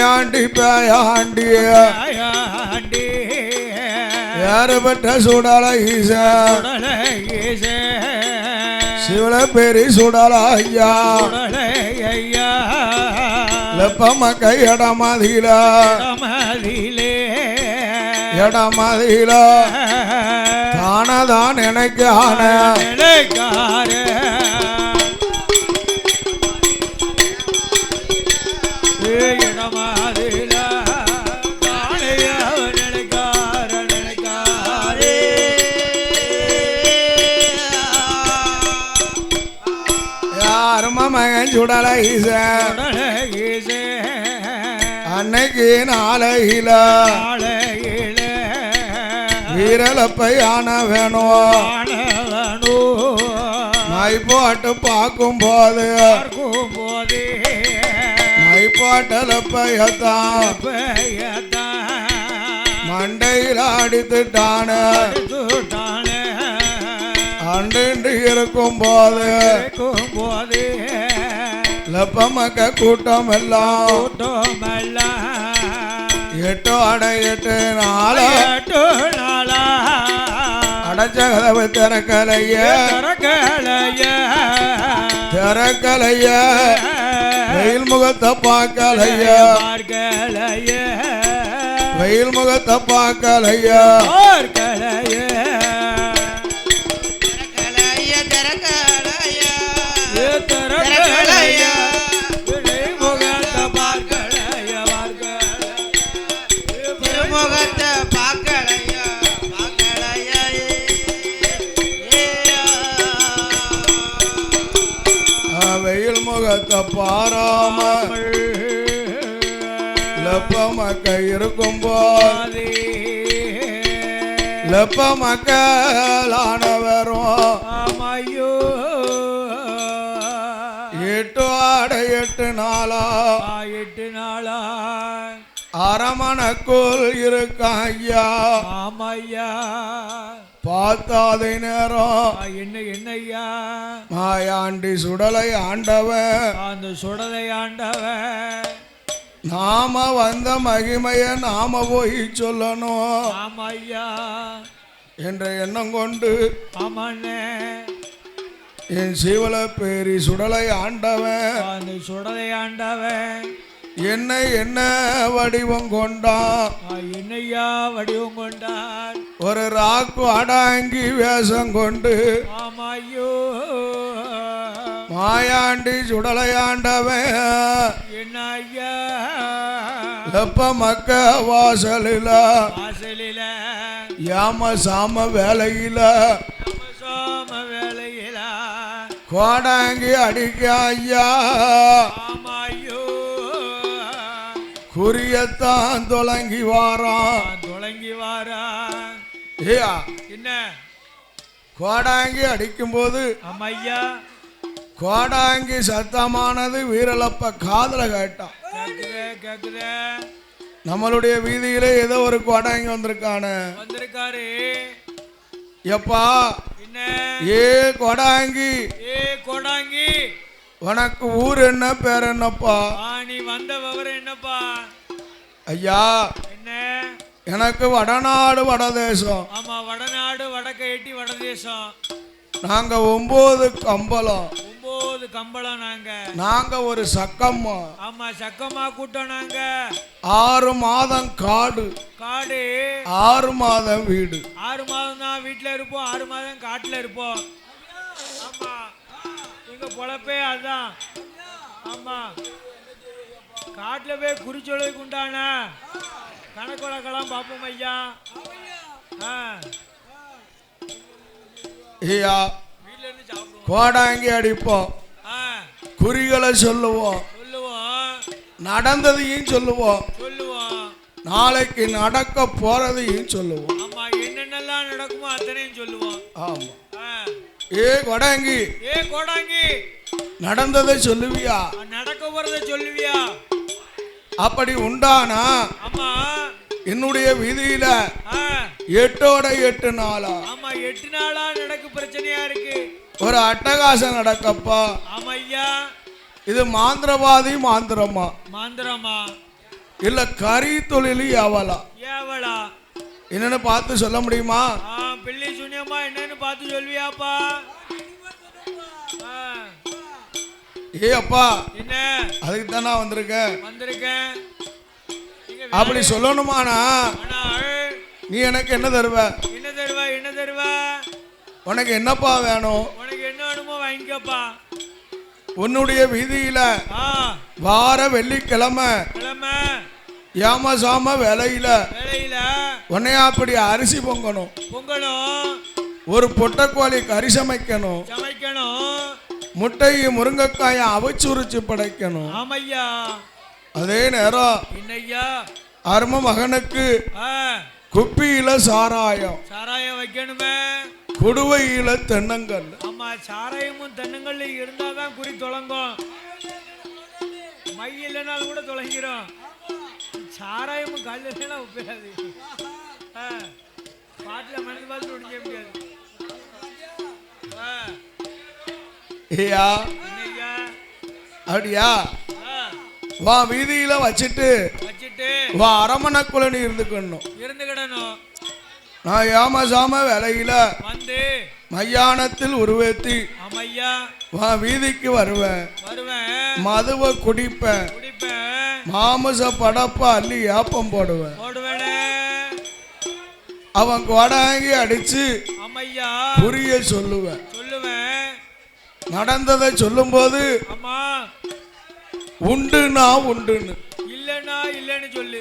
மாயாண்டி பேயாண்டி யாரு பெற்ற சுடல ஈச சிவல பேரி சுடல ஐயா லப்பம கையடமதில இடமதில தானதான் நினைக்கான மகன் சுடல ஈச அன்னைக்கு நாளையில வீரலப்பையான வேணும் மைப்பாட்டு பார்க்கும் போது மைப்பாட்டலப்பையத்தான் மண்டையில் அடித்துட்டான அன்று இருக்கும் போது லப்பமக்க கூட்டம் எல்லாம் 8 அடை 8 நாளா அடைச்ச கதவு திறக்கலைய வெயில் முகத்தை பார்க்கலைய வெயில் முகத்தை பார்க்கலைய வெயில் முகத்தை பாராமல் லப்பமக்க இருக்கும் போது லப்பமக்கலானவரும் 8 அடை 8 நாளா அரமணக்குள் இருக்க ஐயா பார்த்தாதை நேரம் என்னையா மாயாண்டி சுடலை ஆண்டவன் அந்த சுடலை ஆண்டவன் நாம வந்த மகிமைய நாம போய் சொல்லணும் ஆமையா என்ற எண்ணம் கொண்டு ஆமாண்ணே என் சிவல பேரி சுடலை ஆண்டவன் அந்த சுடலை ஆண்டவன் என்ன வடிவம் கொண்டான் என்னையா வடிவம் கொண்டான் ஒரு ராக்கு அடாங்கி வேஷம் கொண்டு ஆமாயோ மாயாண்டி சுடலையாண்டவன் என்ன ஐயா லப்பமக்க வாசலில யாம சாம வேலையில கோடாங்கி அடிக்க ஐயா குறியத்தான் தொலங்கி வாரான் ஏயா என்ன கோடாங்கி அடிக்கும் போது அம்மையா கோடாங்கி சத்தமானது வீரலப்ப காதல கேட்டான் நம்மளுடைய வீதியிலே ஏதோ ஒரு கோடாங்கி வந்திருக்காரு எப்பா ஏ கோடாங்கி உனக்கு ஊர் என்ன பேர் என்னப்பா நீ வந்த விவரம் என்னப்பா ஐயா என்ன எனக்கு வடநாடு வடதேசம் ஆமா வடநாடு வடக்கையட்டி வடதேசம் நாங்க 9 கம்பளம் நாங்க ஒரு சக்கம்மா ஆமா சக்கம்மா கூட்டம் நாங்க 6 மாதம் காடு 6 மாதம் வீடு 6 மாதம் தான் வீட்டுல இருப்போம் 6 மாதம் காட்டுல இருப்போம் ஆமா எங்க பொழப்பே அதான் ஆமா காட்டுல போய் குறிச்சொலைக்கு உண்டான கணக்கு வழக்கெல்லாம் பார்ப்போம் ஐயா ஐயா கோடாங்கி அடிப்போம் குறிகளை சொல்லுவோம் நடந்ததையும் சொல்லுவோம் நாளைக்கு நடக்க போறதையும் சொல்லுவோம் ஆமா என்னென்னலாம் நடக்குமோ அத்தனையும் சொல்லுவோம் ஆமா ஏ கோடாங்கி நடந்ததை சொல்லுவியா நடக்க போறதை சொல்லுவியா அப்படி உண்டானா ஆமா என்னுடைய வீதியில 8 நாளா ஆமா 8 நாளா நடக்கு பிரச்சனையா இருக்கு ஒரு அட்டகாசம் நடக்கப்பா ஆமா ஐயா இது மாந்திரவாதி மாந்திரமா இல்ல கறி தொழில் ஏவலா? ஏவலா என்னன்னு பார்த்து சொல்ல முடியுமா? பிள்ளை சுனியம்மா என்னன்னு பார்த்து சொல்வியாப்பா? ஏ அப்பா, என்ன அதுக்கு தானே வந்திருக்கேன். அப்படி வந்திருக்கேன். சொல்லணுமானா ஆனால் நீ எனக்கு என்ன தருவ? என்ன தருவா? என்ன தருவா? உனக்கு என்னப்பா வேணும்? உனக்கு என்ன வேணுமோ வாங்கிக்கப்பா. உன்னுடைய வீதியில ஆ வார வெள்ளிக்கிழமை கிழமை ஏமசாம வேலையில வேலையில உன்னையா அப்படி அரிசி பொங்கணும், பொங்கலும் ஒரு பொட்டக்கோழி கறி சமைக்கணும், சமைக்கணும், முட்டையும் முருங்கைக்காயை அவிச்சுரிச்சு படைக்கணும். ஆமையா. அதே நேரம் என்னய்யா? அரும மகனுக்கு குப்பியில சாராயம், சாராயம் வைக்கணுமே, குடுவையில தென்னங்கல். ஆமா, சாராயமும் தென்னங்கல்ல இருந்தாதான் குறி தொலைங்கும். மை இல்லைனாலும் கூட தொலைங்கிறோம். சாராயமும் கல் இல்லைன்னா உப்பேது. பாட்டில் மனது பார்த்து ஒடிக்க முடியாது. ஏயா என்னய்யா? அப்படியா? வா வீதியில வச்சுட்டு வா அரமனைக்குள்ள நீ இருந்துக்கணும், இருந்துக்கிடணும். நான் ஏமசாம வேலையில வந்து மையானத்தில் உருவேத்தி ஆமையா வா வீதிக்கு வருவேன், வருவேன், மதுவை குடிப்பேன், குடிப்பேன், மாமிச படப்ப அள்ளி ஏப்பம் போடுவேன். போடுவேனே. அவன் கொடாங்கி அடிச்சு ஆமையா புரிய சொல்லுவேன். சொல்லுவேன். நடந்ததை சொல்லும் போது ஆமா உண்டுனா உண்டுன்னு, இல்லைன்னா இல்லைன்னு சொல்லு.